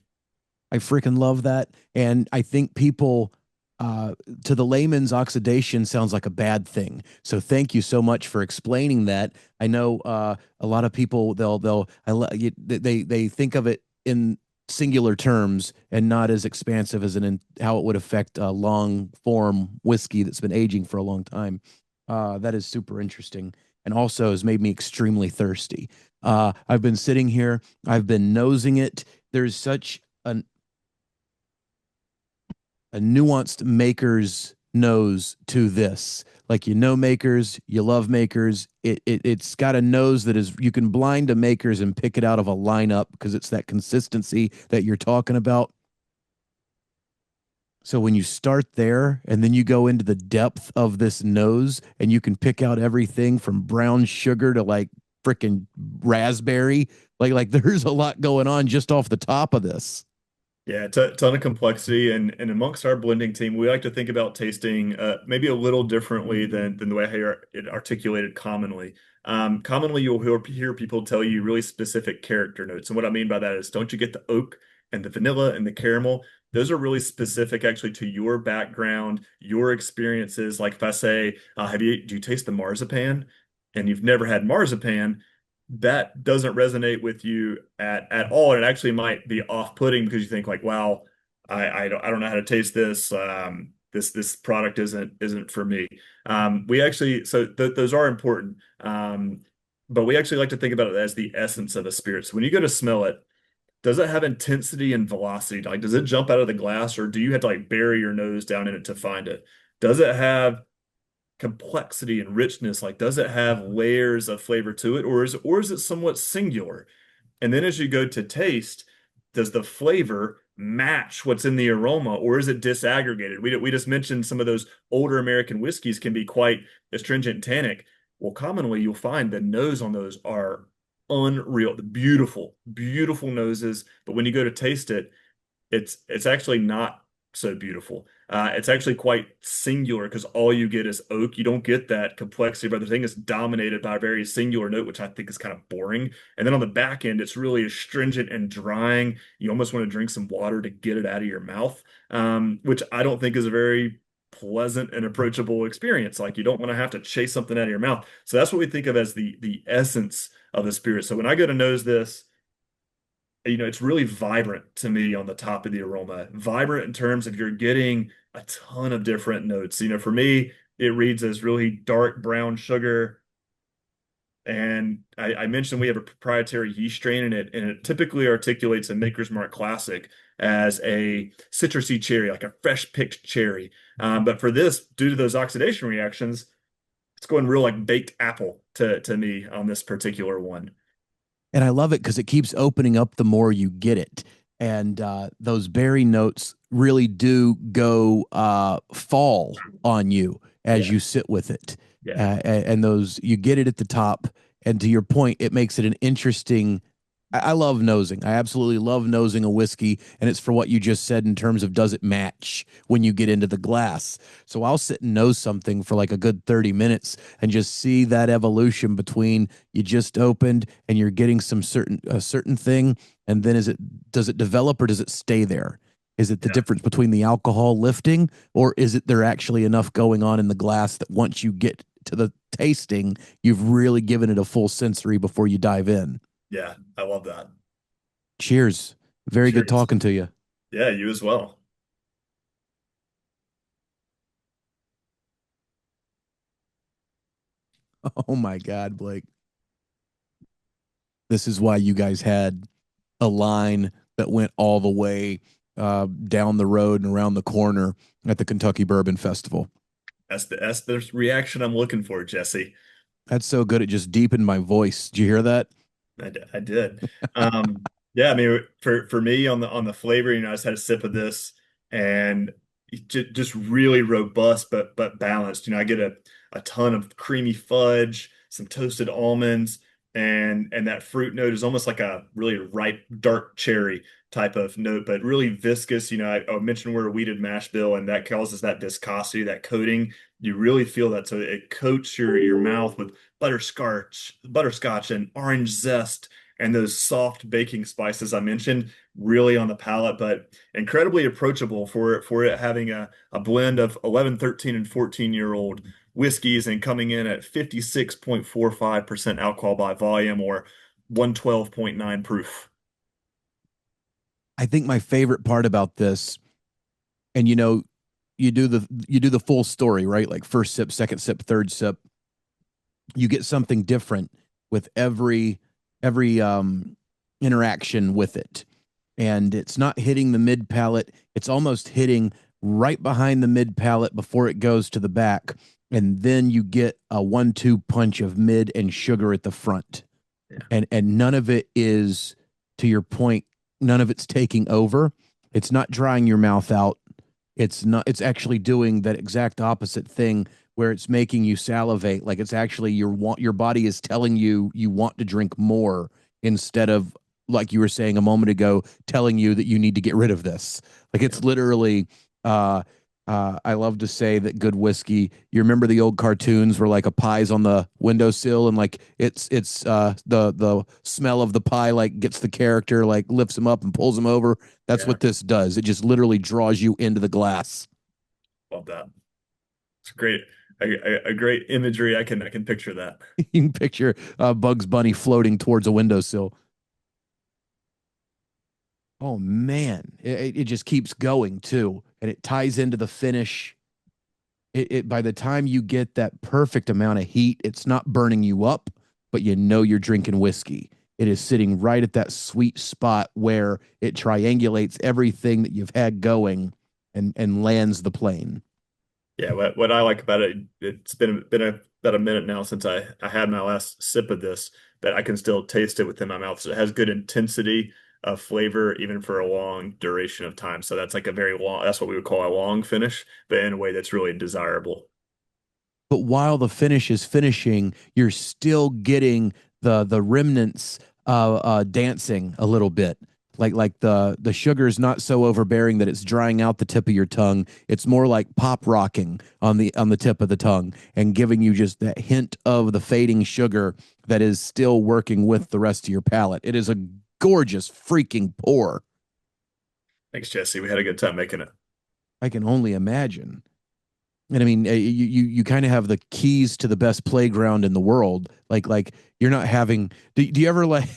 I freaking love that. And I think people, to the layman's, oxidation sounds like a bad thing. So thank you so much for explaining that. I know a lot of people they think of it in singular terms and not as expansive as how it would affect a long form whiskey that's been aging for a long time. That is super interesting, and also has made me extremely thirsty. I've been sitting here, I've been nosing it. There's such a nuanced maker's nose to this. Like, makers, you love makers. It's got a nose that is, you can blind to makers and pick it out of a lineup because it's that consistency that you're talking about. So when you start there and then you go into the depth of this nose and you can pick out everything from brown sugar to like freaking raspberry, like there's a lot going on just off the top of this. Yeah, ton of complexity, and amongst our blending team, we like to think about tasting maybe a little differently than the way I hear it articulated commonly. Commonly, you'll hear people tell you really specific character notes, and what I mean by that is, don't you get the oak and the vanilla and the caramel? Those are really specific, actually, to your background, your experiences. Like if I say, do you taste the marzipan? And you've never had marzipan, that doesn't resonate with you at all. And it actually might be off-putting because you think like, wow, I don't know how to taste this. This product isn't for me. We actually those are important. But we actually like to think about it as the essence of a spirit. So when you go to smell it, does it have intensity and velocity? Like, does it jump out of the glass, or do you have to like bury your nose down in it to find it? Does it have complexity and richness? Like, does it have layers of flavor to it, or is it somewhat singular? And then as you go to taste, does the flavor match what's in the aroma, or is it disaggregated? We just mentioned some of those older American whiskeys can be quite astringent and tannic. Well, commonly you'll find the nose on those are unreal, beautiful, beautiful noses. But when you go to taste it, it's actually not so beautiful. It's actually quite singular because all you get is oak. You don't get that complexity, but the thing is dominated by a very singular note, which I think is kind of boring. And then on the back end, it's really astringent and drying. You almost want to drink some water to get it out of your mouth, which I don't think is a very pleasant and approachable experience. Like you don't want to have to chase something out of your mouth. So that's what we think of as the essence of the spirit. So when I go to nose this, it's really vibrant to me on the top of the aroma. Vibrant in terms of you're getting a ton of different notes. For me, it reads as really dark brown sugar. And I mentioned we have a proprietary yeast strain in it, and it typically articulates a Maker's Mark Classic as a citrusy cherry, like a fresh picked cherry. But for this, due to those oxidation reactions, it's going real like baked apple to me on this particular one. And I love it because it keeps opening up the more you get it. And those berry notes really do go fall on you as Yeah, you sit with it. yeah. And those, you get it at the top. And to your point, it makes it an interesting. I love nosing. I absolutely love nosing a whiskey. And it's for what you just said in terms of does it match when you get into the glass. So I'll sit and nose something for like a good 30 minutes and just see that evolution between you just opened and you're getting a certain thing. And then does it develop or does it stay there? Is it the Yeah. difference between the alcohol lifting, or is it there actually enough going on in the glass that once you get to the tasting, you've really given it a full sensory before you dive in? Yeah, I love that. Cheers. Very good Cheers. talking to you. Yeah, you as well. Oh my God, Blake. This is why you guys had a line that went all the way down the road and around the corner at the Kentucky Bourbon Festival. That's the reaction I'm looking for, Jesse. That's so good. It just deepened my voice. Did you hear that? I did. Yeah, I mean, for me on the flavor, I just had a sip of this, and just really robust, but balanced. I get a ton of creamy fudge, some toasted almonds, and that fruit note is almost like a really ripe dark cherry type of note, but really viscous. I mentioned we're a wheated mash bill, and that causes that viscosity, that coating. You really feel that, so it coats your mouth with butterscotch and orange zest and those soft baking spices I mentioned, really on the palate, but incredibly approachable for it having a blend of 11, 13, and 14-year-old whiskeys and coming in at 56.45% alcohol by volume or 112.9 proof. I think my favorite part about this, and you do the full story, right? Like first sip, second sip, third sip. You get something different with every interaction with it. And it's not hitting the mid palate. It's almost hitting right behind the mid palate before it goes to the back. And then you get a 1-2 punch of mid and sugar at the front. Yeah. And none of it is, to your point, none of it's taking over. It's not drying your mouth out. It's actually doing that exact opposite thing where it's making you salivate. Like it's actually your body is telling you you want to drink more instead of, like you were saying a moment ago, telling you that you need to get rid of this. Like Yeah. it's literally I love to say that good whiskey. You remember the old cartoons where like a pie's on the windowsill and like it's the smell of the pie like gets the character, like lifts him up and pulls him over. That's Yeah. what this does. It just literally draws you into the glass. Love that. It's great. A great imagery. I can picture that. You can picture Bugs Bunny floating towards a windowsill. Oh man, it just keeps going too, and it ties into the finish. It by the time you get that perfect amount of heat, it's not burning you up, but you know you're drinking whiskey. It is sitting right at that sweet spot where it triangulates everything that you've had going and lands the plane. Yeah, what I like about it, it's been about a minute now since I had my last sip of this, but I can still taste it within my mouth. So it has good intensity of flavor even for a long duration of time. So that's like a very long, that's what we would call a long finish, but in a way that's really desirable. But while the finish is finishing, you're still getting the remnants dancing a little bit. Like the sugar is not so overbearing that it's drying out the tip of your tongue. It's more like pop rocking on the tip of the tongue and giving you just that hint of the fading sugar that is still working with the rest of your palate. It is a gorgeous freaking pour. Thanks, Jesse. We had a good time making it. I can only imagine. And I mean, you kind of have the keys to the best playground in the world. Like you're not having. Do you ever like?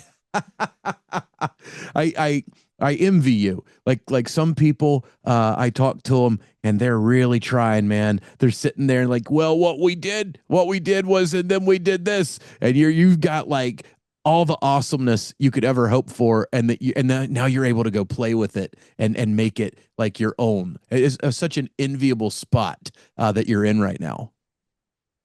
I I envy you. Like some people, I talk to them and they're really trying, man. They're sitting there like, well, what we did was, and then we did this, and you've got like all the awesomeness you could ever hope for, and that you and now you're able to go play with it and make it like your own. It is such an enviable spot that you're in right now.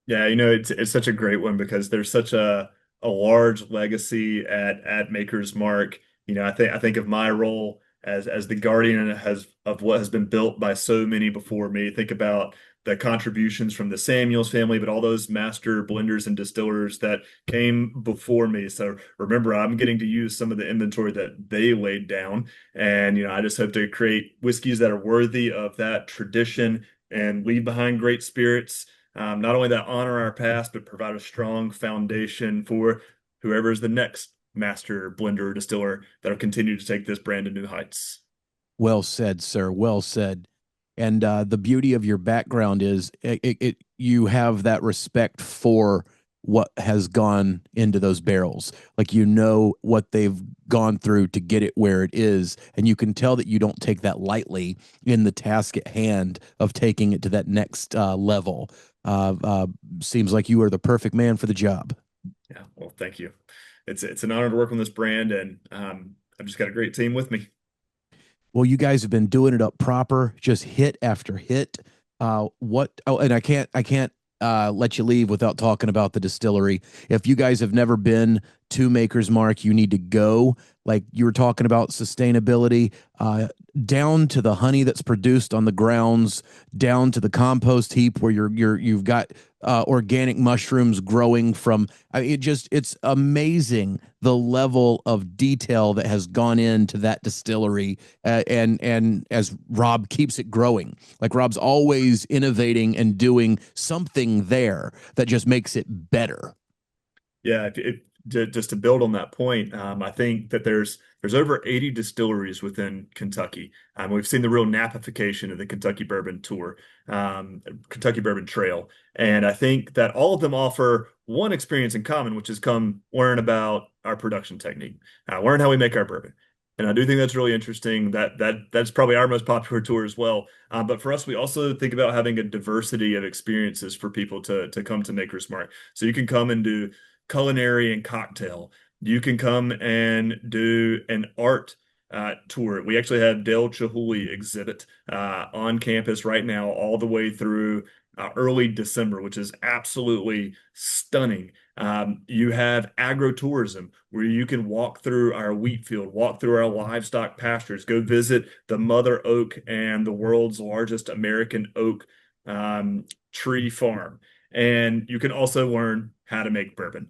Yeah, it's such a great one because there's such a large legacy at Maker's Mark. I think of my role as the guardian has of what has been built by so many before me. Think about the contributions from the Samuels family, but all those master blenders and distillers that came before me. So remember, I'm getting to use some of the inventory that they laid down. And I just hope to create whiskeys that are worthy of that tradition and leave behind great spirits, not only that honor our past, but provide a strong foundation for whoever is the next master blender or distiller that'll continue to take this brand to new heights. Well said, sir. Well said. And the beauty of your background is you have that respect for what has gone into those barrels. Like you know what they've gone through to get it where it is, and you can tell that you don't take that lightly in the task at hand of taking it to that next level. Seems like you are the perfect man for the job. Yeah, well, thank you. It's an honor to work on this brand, and I've just got a great team with me. Well, you guys have been doing it up proper, just hit after hit. What? Oh, and I can't let you leave without talking about the distillery. If you guys have never been to Maker's Mark, you need to go. Like you were talking about sustainability, down to the honey that's produced on the grounds, down to the compost heap where you've got organic mushrooms growing from. I mean, it's amazing the level of detail that has gone into that distillery, and as Rob keeps it growing, like Rob's always innovating and doing something there that just makes it better. Yeah, just to build on that point, I think that there's over 80 distilleries within Kentucky. We've seen the real napification of the Kentucky Bourbon Tour, Kentucky Bourbon Trail, and I think that all of them offer one experience in common, which is come learn about our production technique, learn how we make our bourbon. And I do think that's really interesting. That's probably our most popular tour as well. But for us, we also think about having a diversity of experiences for people to come to Maker's Mark. So you can come and do culinary and cocktail. You can come and do an art tour. We actually have Dale Chihuly exhibit on campus right now, all the way through early December, which is absolutely stunning. You have agritourism, where you can walk through our wheat field, walk through our livestock pastures, go visit the mother oak and the world's largest American oak tree farm. And you can also learn how to make bourbon.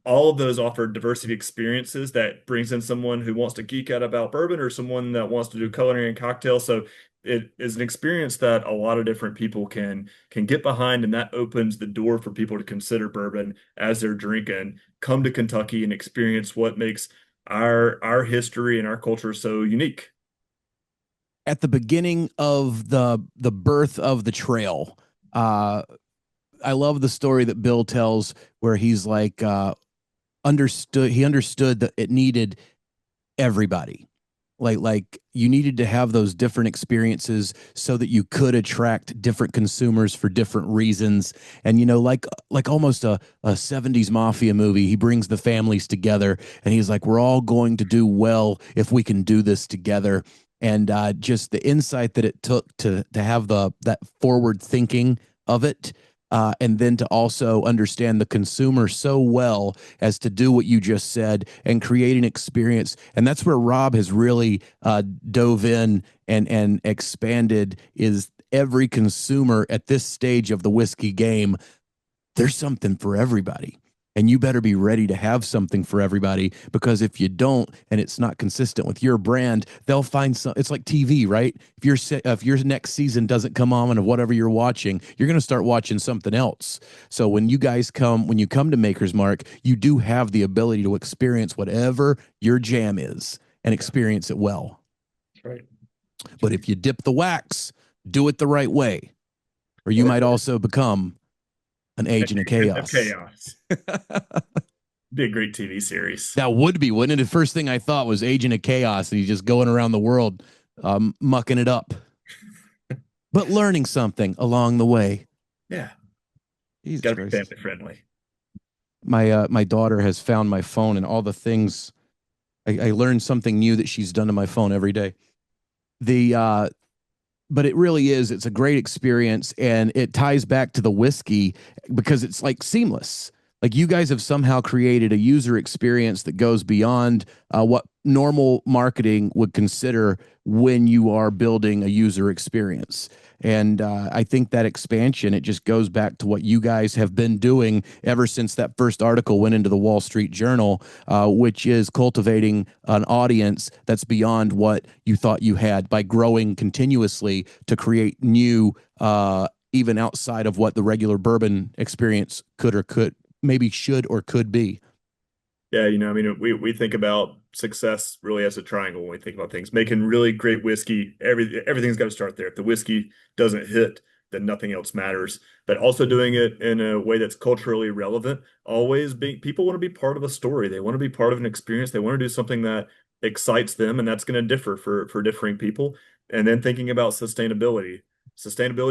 All of those offer diversity experiences that brings in someone who wants to geek out about bourbon or someone that wants to do culinary and cocktail. So it is an experience that a lot of different people can get behind, and that opens the door for people to consider bourbon as they're drinking, come to Kentucky and experience what makes our history and our culture so unique. At the beginning of the birth of the trail, I love the story that Bill tells where he's like he understood that it needed everybody. Like you needed to have those different experiences so that you could attract different consumers for different reasons. And like almost a 70s mafia movie, he brings the families together and he's like, we're all going to do well if we can do this together. And just the insight that it took to have that forward thinking of it, and then to also understand the consumer so well as to do what you just said and create an experience. And that's where Rob has really dove in and expanded, is every consumer at this stage of the whiskey game. There's something for everybody. And you better be ready to have something for everybody, because if you don't and it's not consistent with your brand, they'll find some. It's like TV, right? If your next season doesn't come on of whatever you're watching, you're going to start watching something else. So when when you come to Maker's Mark, you do have the ability to experience whatever your jam is and experience it well. That's right. But if you dip the wax, do it the right way, or you might also become an agent of chaos. Be a great TV series. That would be, wouldn't it? The first thing I thought was Agent of Chaos, and he's just going around the world mucking it up, but learning something along the way. Yeah. Jesus Gotta be Christ. family friendly. My daughter has found my phone and all the things. I learned something new that she's done to my phone every day. But it really is. It's a great experience, and it ties back to the whiskey because it's like seamless. Like, you guys have somehow created a user experience that goes beyond what normal marketing would consider when you are building a user experience. And I think that expansion, it just goes back to what you guys have been doing ever since that first article went into the Wall Street Journal, which is cultivating an audience that's beyond what you thought you had by growing continuously to create new, even outside of what the regular bourbon experience should or could be. Yeah, I mean, we think about success really as a triangle when we think about things. Making really great whiskey, everything's got to start there. If the whiskey doesn't hit, then nothing else matters. But also doing it in a way that's culturally relevant. People want to be part of a story. They want to be part of an experience. They want to do something that excites them, and that's going to differ for differing people. And then thinking about sustainability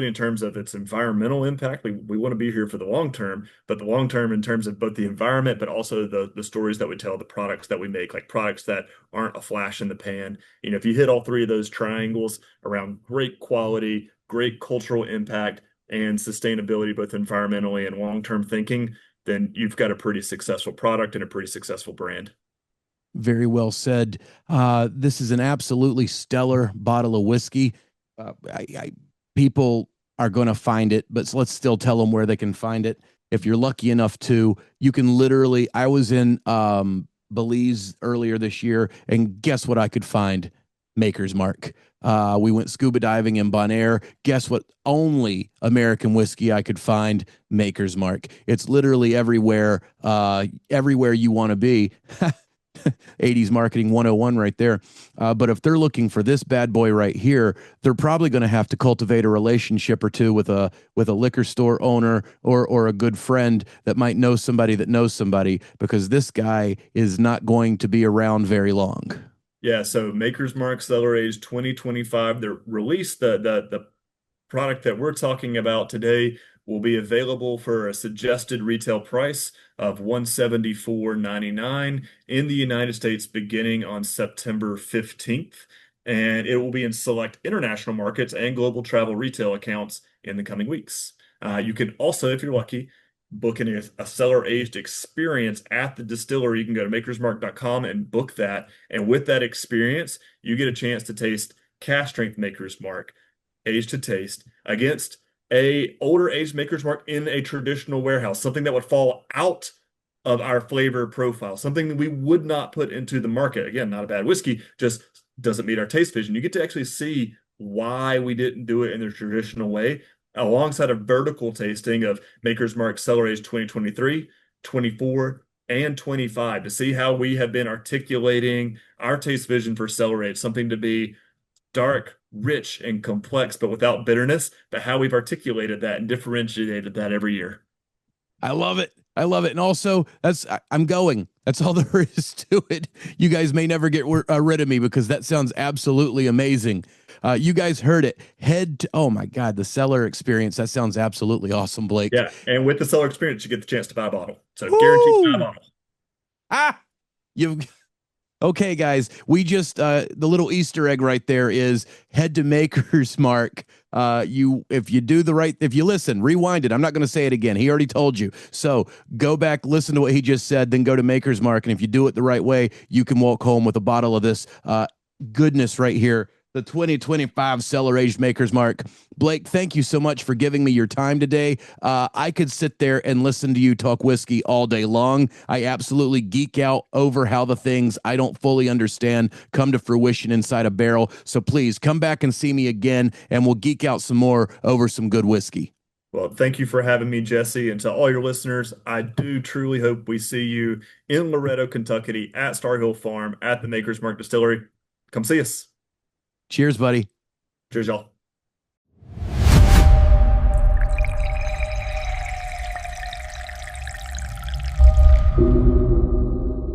in terms of its environmental impact. We want to be here for the long term, but the long term in terms of both the environment, but also the stories that we tell, the products that we make, like products that aren't a flash in the pan. If you hit all three of those triangles around great quality, great cultural impact, and sustainability, both environmentally and long-term thinking, then you've got a pretty successful product and a pretty successful brand. Very well said. This is an absolutely stellar bottle of whiskey. People are going to find it, but let's still tell them where they can find it. If you're lucky enough to, you can literally, I was in Belize earlier this year, and guess what I could find? Maker's Mark. We went scuba diving in Bonaire. Guess what? Only American whiskey I could find? Maker's Mark. It's literally everywhere, everywhere you want to be. 80s marketing 101 right there. But if they're looking for this bad boy right here, they're probably going to have to cultivate a relationship or two with a liquor store owner or a good friend that might know somebody that knows somebody, because this guy is not going to be around very long. Yeah, so Maker's Mark Cellar Aged 2025, the release, the product that we're talking about today will be available for a suggested retail price of $174.99 in the United States beginning on September 15th. And it will be in select international markets and global travel retail accounts in the coming weeks. You can also, if you're lucky, book a cellar aged experience at the distillery. You can go to makersmark.com and book that. And with that experience, you get a chance to taste cask strength Maker's Mark, aged to taste, against a older aged Maker's Mark in a traditional warehouse, something that would fall out of our flavor profile, something that we would not put into the market. Again, not a bad whiskey, just doesn't meet our taste vision. You get to actually see why we didn't do it in the traditional way, alongside a vertical tasting of Maker's Mark Cellar Aged 2023, 24, and 25, to see how we have been articulating our taste vision for cellar aged, something to be dark, rich, and complex, but without bitterness, but how we've articulated that and differentiated that every year. I love it. I love it. And also, I'm going. That's all there is to it. You guys may never get rid of me, because that sounds absolutely amazing. You guys heard it. Oh my God, the cellar experience. That sounds absolutely awesome, Blake. Yeah. And with the cellar experience, you get the chance to buy a bottle. So guaranteed buy a bottle. Okay, guys, we just the little Easter egg right there is head to Maker's Mark. If you listen, rewind it. I'm not going to say it again. He already told you. So go back, listen to what he just said, then go to Maker's Mark. And if you do it the right way, you can walk home with a bottle of this goodness right here, the 2025 Cellar Aged Makers Mark. Blake, thank you so much for giving me your time today. I could sit there and listen to you talk whiskey all day long. I absolutely geek out over how the things I don't fully understand come to fruition inside a barrel. So please come back and see me again, and we'll geek out some more over some good whiskey. Well, thank you for having me, Jesse. And to all your listeners, I do truly hope we see you in Loretto, Kentucky at Star Hill Farm at the Maker's Mark Distillery. Come see us. Cheers, buddy. Cheers, y'all.